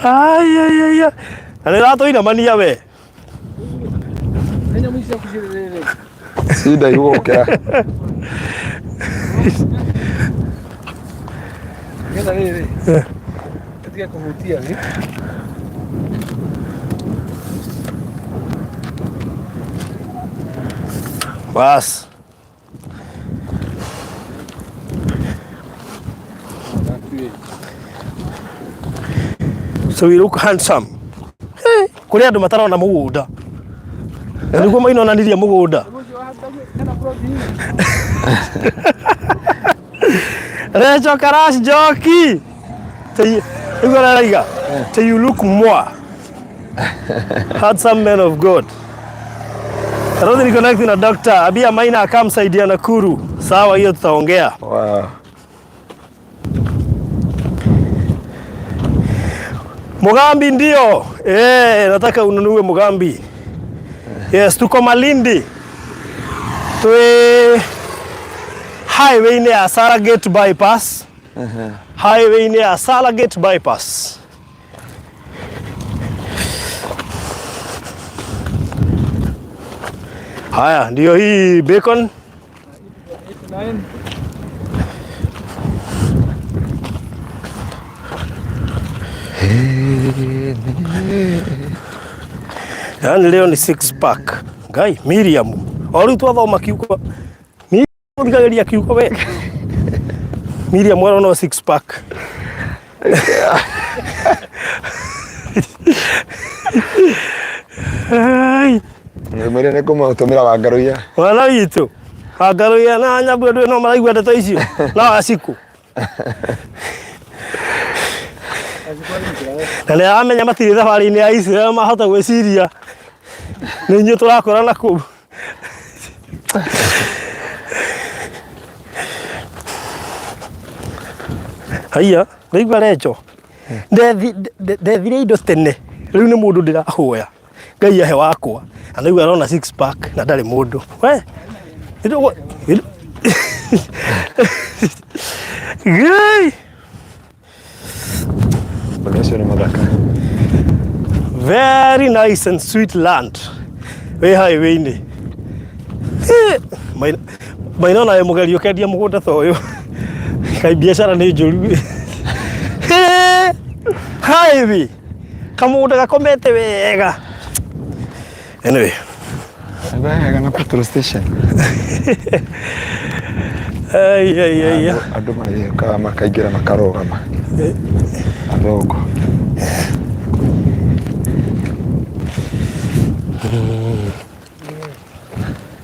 Ay. Ale rato ina mania we. Nenya mwisi kushirire. Sida yuoka. Ngenda rere. Katika kuvutia ni. Bas. So you look handsome. Hey, kuri andu matarona mugunda. Niguo mainonanirie mugunda. Recho Karash Joki. So you look more handsome man of God. Rodi connecting na doctor. Abia Maina akamsaidia Nakuru. Sawa, hiyo tutaongea. Wow. Mugambi ndio. Nataka ununue Mugambi. Yes, tuko Malindi. Twe highway ni ya Saragate bypass. Highway ni ya Saragate bypass. Haya, ndio hii bacon. 89. Yani leo ni 6 pack. Gai, Miriam. Ori tu athoma kiuko. Miriam thikageria kiuko we. Miriam wala no 6 pack. Ai. Mwere ne koma utumira wa Ngaruiya. Wala witu. Ngaruiya na nyabu ndu no maraigua ndeto icio. Na asiku. Na nĩ amenya matiri thabarĩ-inĩ ya Israel mahota gwĩciria nĩ inyuĩ tũrakorana kũu. Haiya, ndaigua Recho. Ndethire indo tene. Rĩu nĩ mũndũ ndĩrahoya. Ngai ahe wakwa. Na ndaigua arona 6 pack na ndarĩ mũndũ. We. Gai. Very nice and sweet land. We highway-inĩ. Maina nawe mũgeri ũkendia mũgũnda ta ũyũ. Kai biacara nĩ njũru. Highway. Kamũgũnda gakomete wega. Anyway. Wega na petrol station. Ai. Andũ marĩũkaga makaingĩra makarũgama. Athũngũ.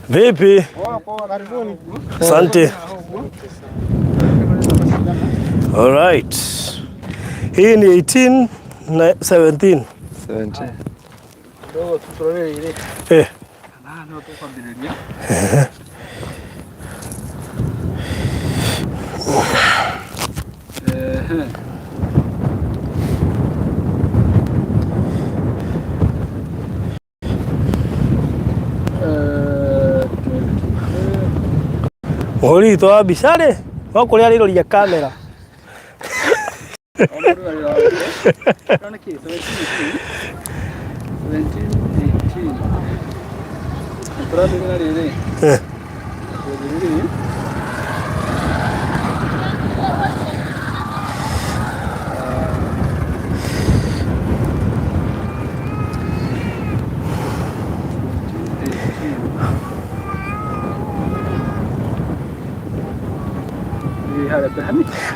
Vipi? Asante. All right. Hii ni 18 na 17. 17. Ndio tutorere ile. No tukwambiriria. Mũrito wa bicarĩ no kũrĩa arĩroria kamera.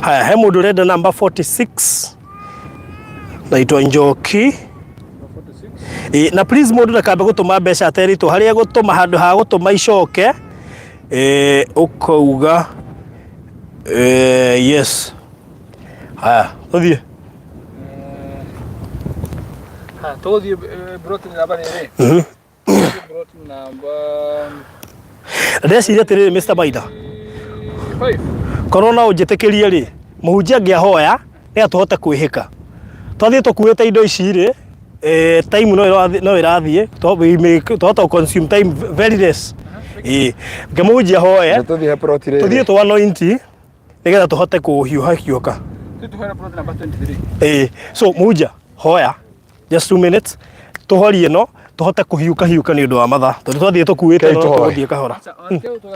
Haya, he mundu renda number 46 naitwa Njoki. Na please mundu ndakambe gutuma mbeca aterito haria gutuma handu ha gutuma icoke ukauga yes. Haya, tuthie tuthie brotin namba riri brotin namba ndeciria atiriri Mr. Baida 5 korona unjitikirie ri muhunjia ngiahoya ni atuhote kwihika twathie tukuite indo ici ri time no irathie tuhota consume time very less ngimuhunjia hoya tuthie tu anointing nigetha tuhote kuhiuha hiuka tuhera plot number 23 so muhunjia hoya just 2 minutes tuhorie no tuhote kuhiuka ni undu wa matha tondu twathie tukuite no tuthie kahora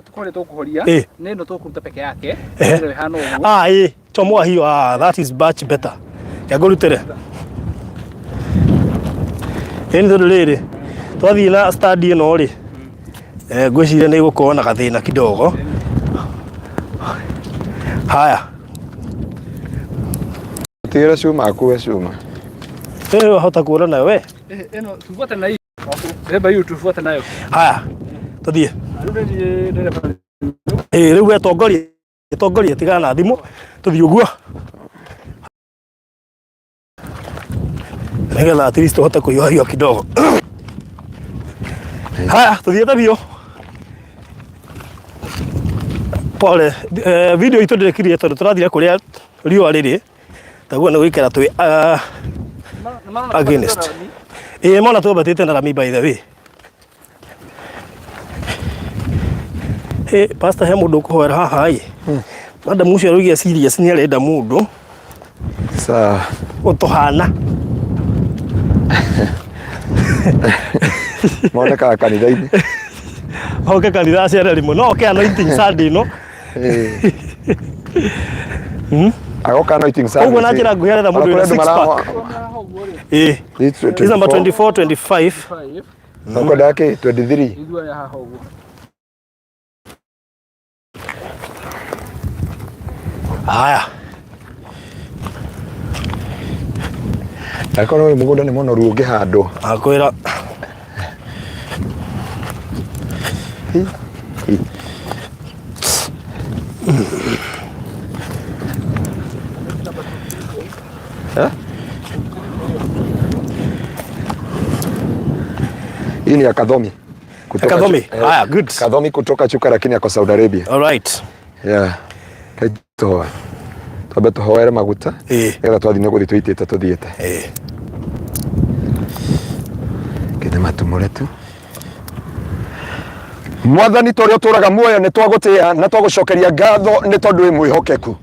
tukore tukuhoria neno tukuruta peke yake ndio hano chomoa hiyo that is much better yagurutere endo riri twathie na study no ri ngwiciria ni gukorwo na gathina kidogo. Haya tira cuma akuwe cuma hota kuona nayo we eno tufuate na hii beba hiyo tufuate nayo. Haya tuthie riu etongoria tigana na thimu tuthie uguo nigetha at least tuhota kuhiuha kidogo. Haya tuthie tabio pole video itu ndirekirie tondu turathire kuria riua riri taguo ni gwikara twi against mona tubatite na rami by the way. Pastor he mundu kuhoera haha madam ucio arugia serious ni arenda mundu sawa utuhana mona ka kanitha-ini oke kanitha cia rimo no oke anointing Sunday no agoka anointing Sunday uguo na njira nguhi aretha mundu wina 6 pack this number 24 25 noko dake 23 igua ya haha uguo. Haya akorwo mugunda ni monoru ungihandwo akwira hii ni ya Kadhomi kutoka Kadhomi. Haya good Kadhomi kutoka Chuka lakini yako Saudi Arabia. All right kaito twabe tuhoere maguta era twathine guthi twitite tuthiete kete matumure tu mwathani torio turaga muoyo ni twagutia na twagucokeria ngatho ni tondu wi mwihokeku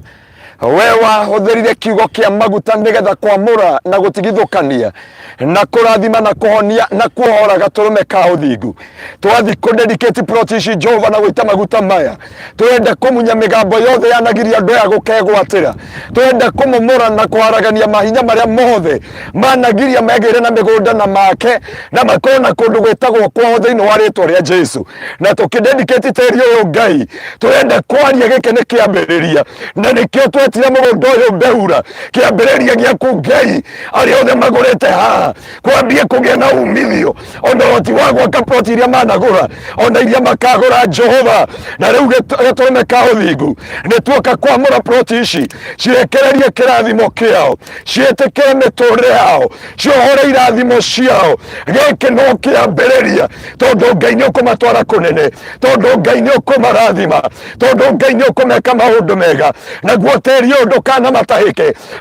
we wahũthĩrire kiugo kia maguta nigetha kwamũra na gũtigithũkania na kũrathima na kũhonia na kuohora gatũrũme ka ũthingu. Twathi kũdedicate plot ici Jehova na gũita maguta maya twende kũmunya mĩgambo yothe yanagiria andũ aya gũkegwatĩra twende kũmũmũra na kũharagania mahinya marĩa mothe managiria megĩre na mĩgũnda na make na makorwo na kũndũ gwĩtagwo kwao thĩinĩ wa rĩtwa rĩa Jesu na tũkĩdedicate tĩri ũyũ Ngai twende kwaria gĩkĩ nĩ kĩambĩrĩria na nĩkĩo twetire mũgũnda ũyũ mbeura kĩambĩrĩria gĩaku Ngai arĩa othe magũrĩte haha kwambie kũgĩa na umithio ona ũhoti wa gwaka ploti iria managũra ona iria makagũra Jehova na rĩu gatũrũme ka ũthingu nĩ tuoka kwamũra ploti ici cirekererie kĩrathimo kĩao ciĩtĩkĩre mĩtũrĩre yao ciohore irathimo ciao gĩkĩ no kĩambĩrĩria tondũ Ngai nĩ ũkũmatwara kũnene tondũ Ngai nĩ ũkũmarathima tondũ Ngai nĩ ũkũmeka maũndũ mega naguo tĩri ũyũ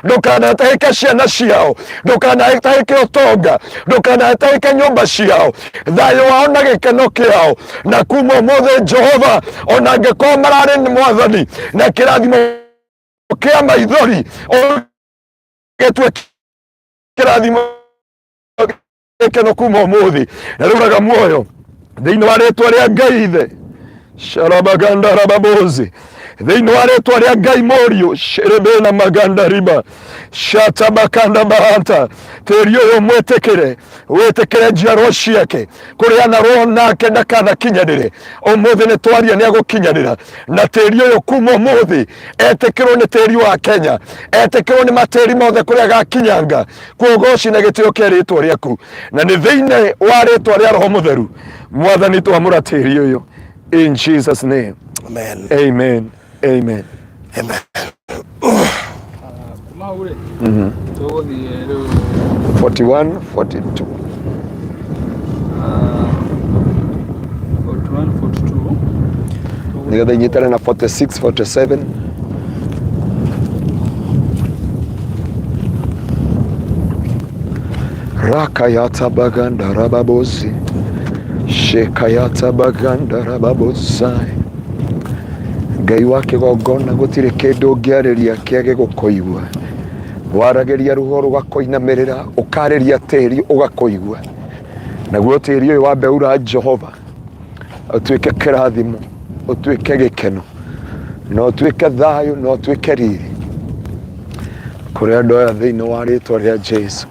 ndũkanatahĩke ciana ciao ndũkanatahĩke ũtonga ndũkanatahĩke nyũmba ciao thayũ wao na gĩkeno kĩao na kuma ũmũthĩ Jehova ona angĩkorwo mararĩ nĩ mwathani na kĩrathimo kĩa maithori gĩtue kĩrathimo gĩkeno kuma ũmũthĩ na rĩuraga muoyo thĩinĩ wa rĩtwa rĩa Ngai Ithe sharabaganda rababozi thĩinĩ wa rĩtwa rĩa Ngai Mũriũ sherebena maganda riba shatabakanda bahanta tĩri ũyũ mwĩtĩkĩre wĩtĩkĩre njiarwa ciake kũrĩa na roho nake ndakanakinyanĩre ũmũthĩ nĩ twaria nĩ agũkinyanĩra na tĩri ũyũ kuma ũmũthĩ etĩkĩrwo nĩ tĩri wa Kenya etĩkĩrwo nĩ matĩri mothe kũrĩa gakinyanga kuogoci na gĩtĩo kĩa rĩtwa rĩaku na nĩ thĩinĩ wa rĩtwa rĩa Roho Mũtheru Mwathani twamũra tĩri ũyũ in Jesus name. Amen. Amen. Amen. Amen. 41, 42. 41, 42. Nigetha inyitane na 46, 47. Rakayata baganda rababozi. Shekayata baganda rababozai. Ngai wa kĩgongona gũtirĩ kĩndũ ũngĩarĩria kĩage gũkũigua warageria rũho rũgakoinamĩrĩra ũkarĩria tĩri ũgakoigua naguo tĩri ũyũ wa mbeura Jehova ũtuĩke kĩrathimo ũtuĩke gĩkeno na ũtuĩke thayũ na ũtuĩke riri kũrĩ andũ aya thĩinĩ wa rĩtwa rĩa Jesu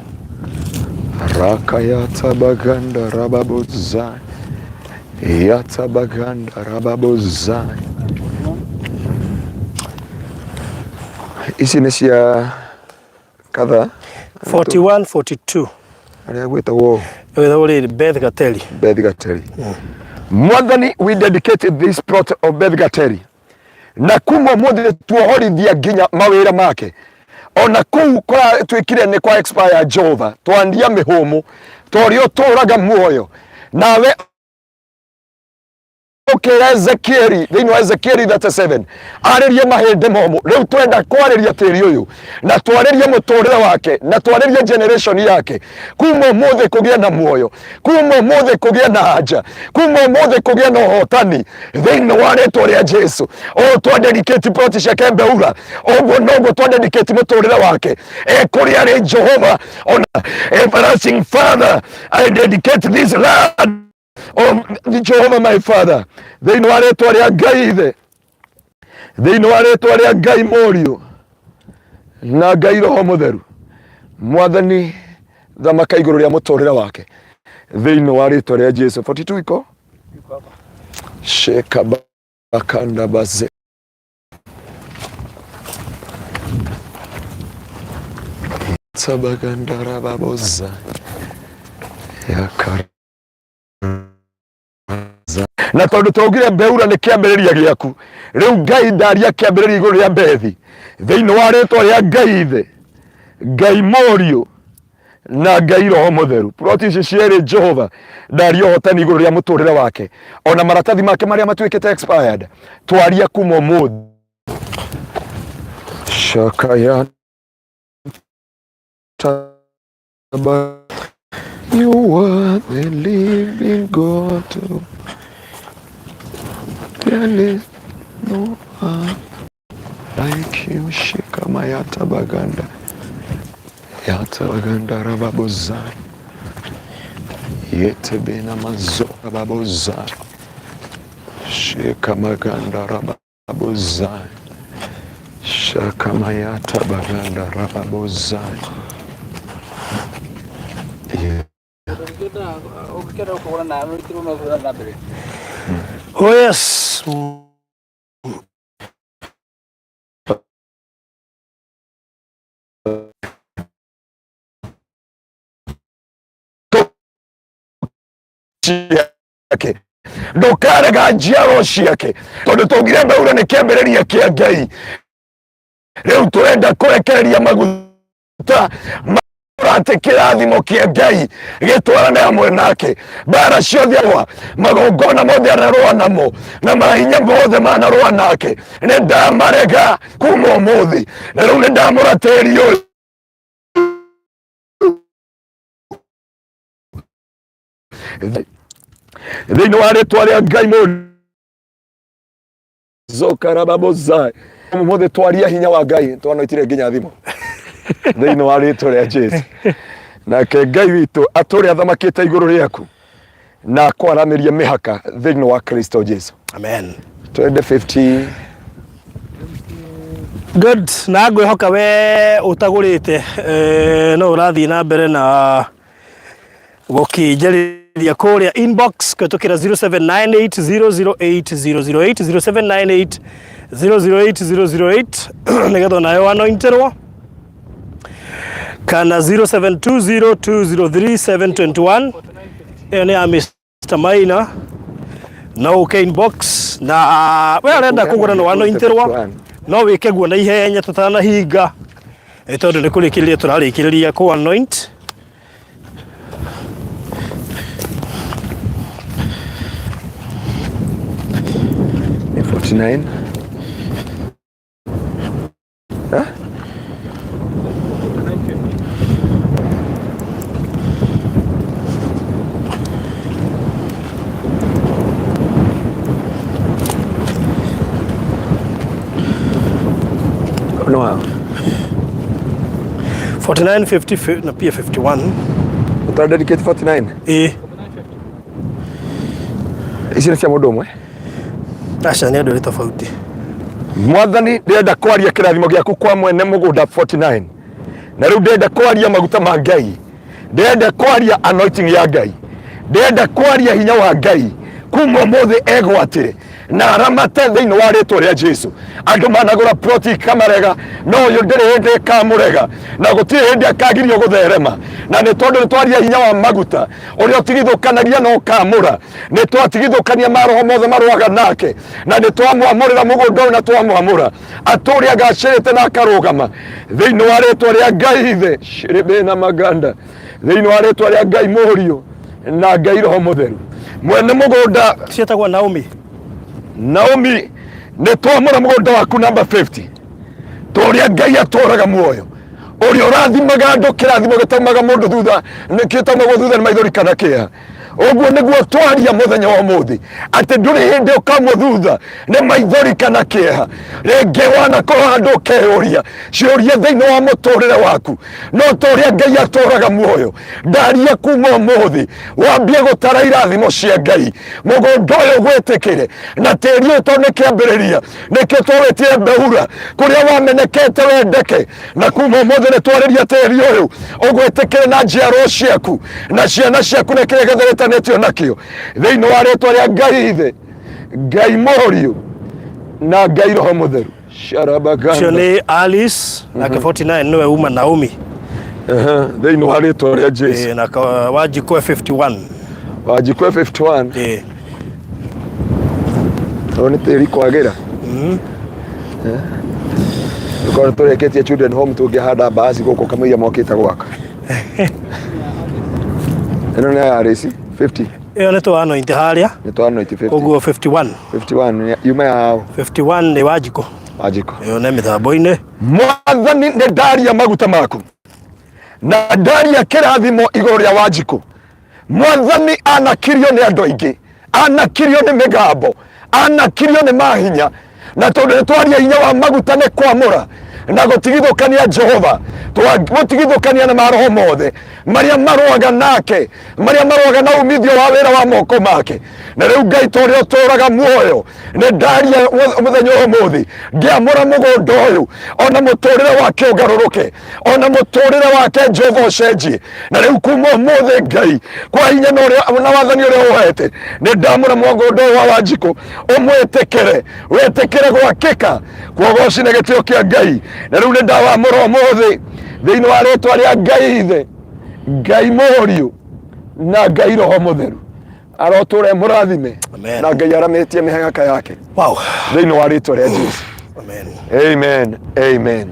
rakayata baganda rababozai yata baganda rababozai. Ici nĩ cia kadha 41, 42. Arĩa gwĩtagwo Beth Gateri. Beth Gateri. Mwathani, we dedicated this plot of Beth Gateri. Na kuma mũthĩ tuohorithia nginya mawĩra make. Ona kũu kwa twĩkire nĩ kwa expire Jehova. Twandia mĩhũmũ. Tũrĩa ũtũũraga muoyo. Nawe Ezekieli, thĩinĩ wa Ezekieli 37 arĩrie mahĩndĩ momũ rĩu twenda kwarĩria tĩri ũyũ na twarĩrie mũtũrĩre wake na twarĩrie generation yake kuma ũmũthĩ kũgĩa na muoyo kuma ũmũthĩ kũgĩa na anja kuma ũmũthĩ kũgĩa na ũhotani thĩinĩ wa rĩtwa rĩa Jesu o twandedicate plot ciake mbeura ũguo noguo twandedicate mũtũrĩre wake kũrĩa arĩ Jehova ona everlasting Father I dedicate this land oh Jehovah my Father thĩinĩ wa rĩtwa rĩa Ngai Ithe thĩinĩ wa rĩtwa rĩa Ngai Mũriũ na Ngai Roho Mũtheru Mwathani thamaka igũrũ rĩa mũtũrĩre wake thĩinĩ wa rĩtwa rĩa Jesu. 42 iko sheka bakanda baze sabaganda rababoza yakara na tondu twaugire mbeura nĩ kĩambĩrĩria gĩaku rĩu Ngai ndaria kĩambĩrĩria igũrũ rĩa Bethi thĩinĩ wa rĩtwa rĩa Ngai Ithe Ngai Mũriũ na Ngai Roho Mũtheru ploti ici cierĩ Jehova ndaria ũhotani igũrũ rĩa mũtũrĩre wake ona maratathi make marĩa matuĩkĩte expired twaria kuma ũmũthĩ shakaya you are the living God. There is no one like you. Shikamayata baganda. Yata baganda rababoza. Yete bena mazo rababoza. Shikamaganda rababoza. Shakamayata baganda rababoza. Oh yes. Ndokarega njiaro ciake tondu tugire mbeura nĩ kĩambĩrĩria kĩa Ngai rĩu tũrenda kũrekereria maguta atĩ kĩrathimo kĩa Ngai gĩtwarane hamwe nake mbara ciothe wa magongona mothe anarũa namo na mahinya mothe manarũa nake nĩ ndamarega kuma ũmũthĩ na rĩu nĩ ndamũra tĩri ũyũ thĩinĩ wa rĩtwa rĩa Ngai Mũriũ zokarababozai ũmũthĩ twaria hinya wa Ngai twanoitire nginya thimo thĩinĩ wa rĩtwa rĩa Jesu nake Ngai witũ atũrĩa athamakĩte igũrũ rĩaku na kwaramiria mihaka thĩinĩ wa Kristo Jesu. Amen. 2050 good. Na ngwĩhoka we utagũrĩte no ũrathiĩ na mbere na gũkĩnjarĩria kũrĩa inbox kũtũkĩra 0798008008 0798008008 nĩgetha nayo anointerwo kana 0720203721 ĩyo nĩ ya Mr. Maina no ũke inbox na we ũrenda kũgũra no anointerwo no wĩke guo na ihenya tũtanahinga tondũ nĩ kũrĩkĩrĩria tũrarĩkĩrĩria kũ anoint. $49. Huh? No. 49, 50 na pia 51. Uta dedicate 49? Ici nĩ cia mũndũ ũmwe? Aca nĩ andũ tofauti. Mwathani ndĩrenda kwaria kĩrathimo gĩaku kwa mwene mũgũnda 49. Na rĩu ndĩrenda kwaria maguta ma Ngai. Ndĩrenda kwaria anointing ya Ngai. Ndĩrenda kwaria hinya wa Ngai. Kuma ũmũthĩ egwatĩre na aramate thĩinĩ wa rĩtwa rĩa Jesu. Andũ managũra ploti kamarega no ũyũ ndĩrĩ hĩndĩ kamũrega na gũtirĩ hĩndĩ akagirio gũtherema na nĩ tondũ nĩ twaria hinya wa maguta ũrĩa ũtigithũkanagia no kamũra nĩ twatigithũkania maroho mothe marũaga nake na nĩ twamwamũrĩra mũgũnda ũyũ na twamwamũra atũrĩa agacĩrĩte na akarũgama thĩinĩ wa rĩtwa rĩa Ngai ithe shirebe na maganda thĩinĩ wa rĩtwa rĩa Ngai mũriũ na Ngai roho mũtheru mwene mũgũnda cietagwo Naomi nĩ twamũra mũgũnda waku number 50 tũrĩa Ngai atũraga muoyo ũrĩa ũrathimaga andũ kĩrathimo gĩtaumaga mũndũ thutha nĩkĩtaumagwo thutha nĩ maithori kana kĩeha ũguo nĩguo twaria mũthenya wa ũmũthĩ atĩ ndũrĩ hĩndĩ ũkamwo thutha nĩ maithori kana kĩeha rĩngĩ wanakorwo handũ ũkeyũria ciũria thĩinĩ wa mũtũrĩre waku no tũrĩa Ngai atũraga muoyo ndaria kuma ũmũthĩ wambie gũtara irathimo cia Ngai mũgũnda ũyũ gwĩtĩkĩre na tĩri ũyũ tondũ nĩ kĩambĩrĩria nĩkĩo twawĩtire mbeura kũrĩa wamenekete wendeke na kuma ũmũthĩ nĩ twarĩria tĩri ũyũ ũgwĩtĩkĩre na njiarwa ciaku na ciana ciaku nĩ kĩrĩa netio nakio thĩinĩ wa rĩtwa rĩa Ngai ithe Ngai mũriũ na Ngai roho mũtheru sharabaganda cio nĩ Alice na 49 nĩwe uma Naomi thĩinĩ wa rĩtwa rĩa Jesu na Wanjikũ 51 Wanjikũ 51 to nĩ tĩri kwagĩra tũkorwo tũrĩkĩtie children home tũngĩhanda mbaaci gũkũ kamũira mokĩte gwaka ĩno nĩ ya Alice 50 ĩyo nĩ tũanointi harĩa nĩ tũanointi 50 ũguo 51 yuma yao 51 nĩ Wanjikũ ĩyo nĩ mĩtambo-inĩ Mwathani nĩ ndaria maguta maku na ndaria kĩrathimo igũrũ rĩa Wanjikũ Mwathani anakirio nĩ andũ aingĩ anakirio nĩ mĩgambo anakirio nĩ mahinya na tondũ nĩ twaria hinya wa maguta nĩ kwamũra na gũtigithũkania Jehova gũtigithũkania na maroho mothe marĩa marũaga nake marĩa marũaga na umithio wa wĩra wa moko make na rĩu Ngai tondũ ũtũraga muoyo nĩ ndaria mũthenya ũmũthĩ ngĩamũra mũgũnda ũyũ ona mũtũrĩre wake ũgarũrũke ona mũtũrĩre wake Jehova ũcenjie na rĩu kuma ũmũthĩ Ngai kwa hinya na wathani ũrĩa ũhete nĩ ndamũra mũgũnda ũyũ wa Wanjikũ ũmwĩtĩkĩre wĩtĩkĩre gwakĩka kuogoci na gĩtĩo kĩa Ngai na rĩu nĩ ndawamũra ũmũthĩ thĩinĩ wa rĩtwa rĩa Ngai ithe Ngai mũriũ na Ngai roho mũtheru arotũre mũrathime na Ngai aramĩtie mĩhaka yake thĩinĩ wa rĩtwa rĩa Jesu. Amen.